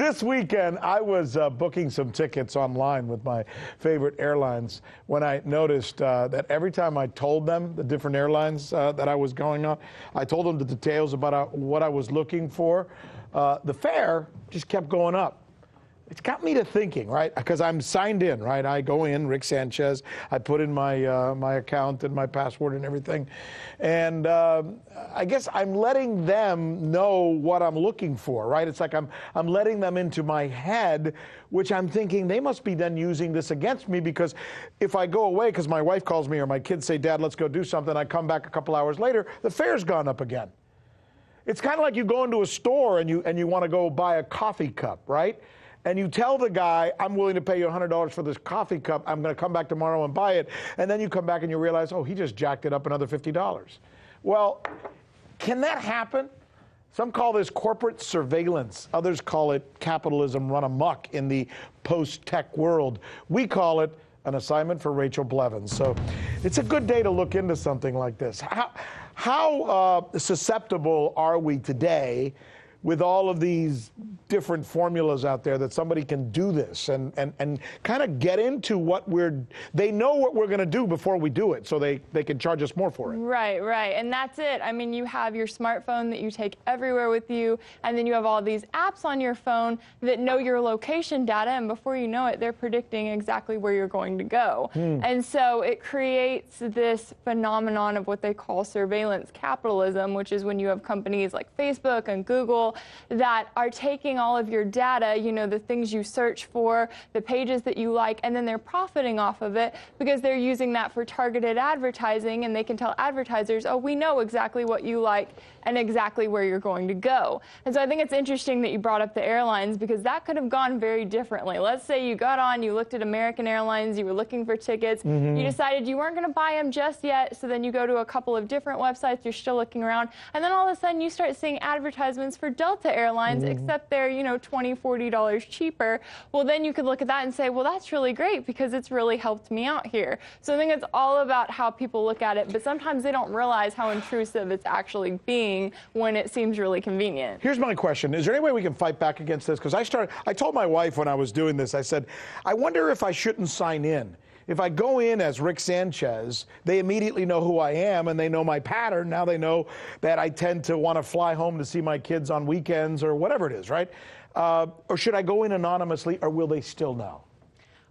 This weekend, I was booking some tickets online with my favorite airlines when I noticed that every time I told them the different airlines that I was going on, I told them the details about what I was looking for, the fare just kept going up. It's got me to thinking, right? Because I'm signed in, right? I go in, Rick Sanchez. I put in my my account and my password and everything, and I guess I'm letting them know what I'm looking for, right? It's like I'm letting them into my head, which I'm thinking they must be then using this against me, because if I go away because my wife calls me or my kids say, "Dad, let's go do something," I come back a couple hours later, the fare's gone up again. It's kind of like you go into a store and you want to go buy a coffee cup, right? And you tell the guy, "I'm willing to pay you $100 for this coffee cup. I'm going to come back tomorrow and buy it." And then you come back and you realize, oh, he just jacked it up another $50. Well, can that happen? Some call this corporate surveillance. Others call it capitalism run amok in the post-tech world. We call it an assignment for Rachel Blevins. So it's a good day to look into something like this. How susceptible are we today with all of these different formulas out there that somebody can do this and kind of get into what they know what we're going to do before we do it, so they can charge us more for it. Right, right. And that's it. I mean, you have your smartphone that you take everywhere with you, and then you have all these apps on your phone that know your location data, and before you know it, they're predicting exactly where you're going to go. And so it creates this phenomenon of what they call surveillance capitalism, which is when you have companies like Facebook and Google that are taking all of your data, you know, the things you search for, the pages that you like, and then they're profiting off of it because they're using that for targeted advertising, and they can tell advertisers, oh, we know exactly what you like and exactly where you're going to go. And so I think it's interesting that you brought up the airlines, because that could have gone very differently. Let's say you got on, you looked at American Airlines, you were looking for tickets, you decided you weren't going to buy them just yet, so then you go to a couple of different websites, you're still looking around, and then all of a sudden you start seeing advertisements for Delta Airlines, except they're, you know, $20, $40 cheaper. Well, then you could look at that and say, well, that's really great because it's really helped me out here. So I think it's all about how people look at it, but sometimes they don't realize how intrusive it's actually being when it seems really convenient. Here's my question. Is there any way we can fight back against this? Because I told my wife when I was doing this, I said, I wonder if I shouldn't sign in. If I go in as Rick Sanchez, they immediately know who I am and they know my pattern. Now they know that I tend to want to fly home to see my kids on weekends or whatever it is, right? Or should I go in anonymously, or will they still know?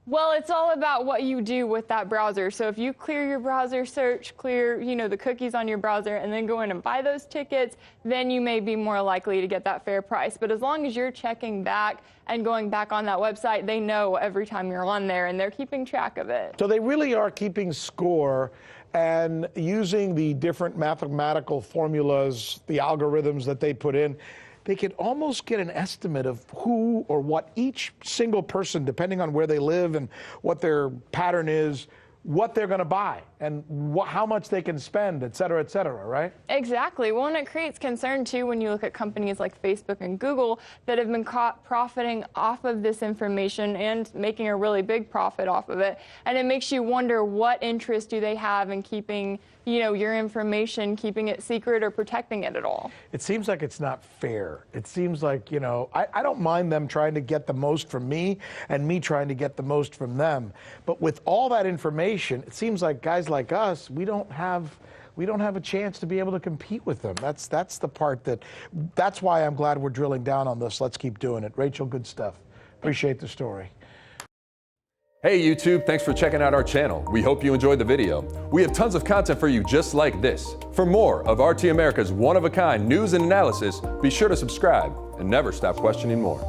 Well, it's all about what you do with that browser. So if you clear your browser search, clear, you know, the cookies on your browser, and then go in and buy those tickets, then you may be more likely to get that fair price. But as long as you're checking back and going back on that website, they know every time you're on there, and they're keeping track of it. So they really are keeping score and using the different mathematical formulas, the algorithms that they put in. They could almost get an estimate of who or what each single person, depending on where they live and what their pattern is, what they're going to buy and how much they can spend, et cetera, right? Exactly. Well, and it creates concern, too, when you look at companies like Facebook and Google that have been caught profiting off of this information and making a really big profit off of it. And it makes you wonder, what interest do they have in keeping, you know, your information, keeping it secret or protecting it at all? It seems like it's not fair. It seems like, you know, I don't mind them trying to get the most from me and me trying to get the most from them. But with all that information, it seems like guys like us, we don't have a chance to be able to compete with them. That's the part that's why I'm glad we're drilling down on this. Let's keep doing it. Rachel, good stuff. Appreciate the story. Hey YouTube, thanks for checking out our channel. We hope you enjoyed the video. We have tons of content for you just like this. For more of RT America's one-of-a-kind news and analysis, be sure to subscribe and never stop questioning more.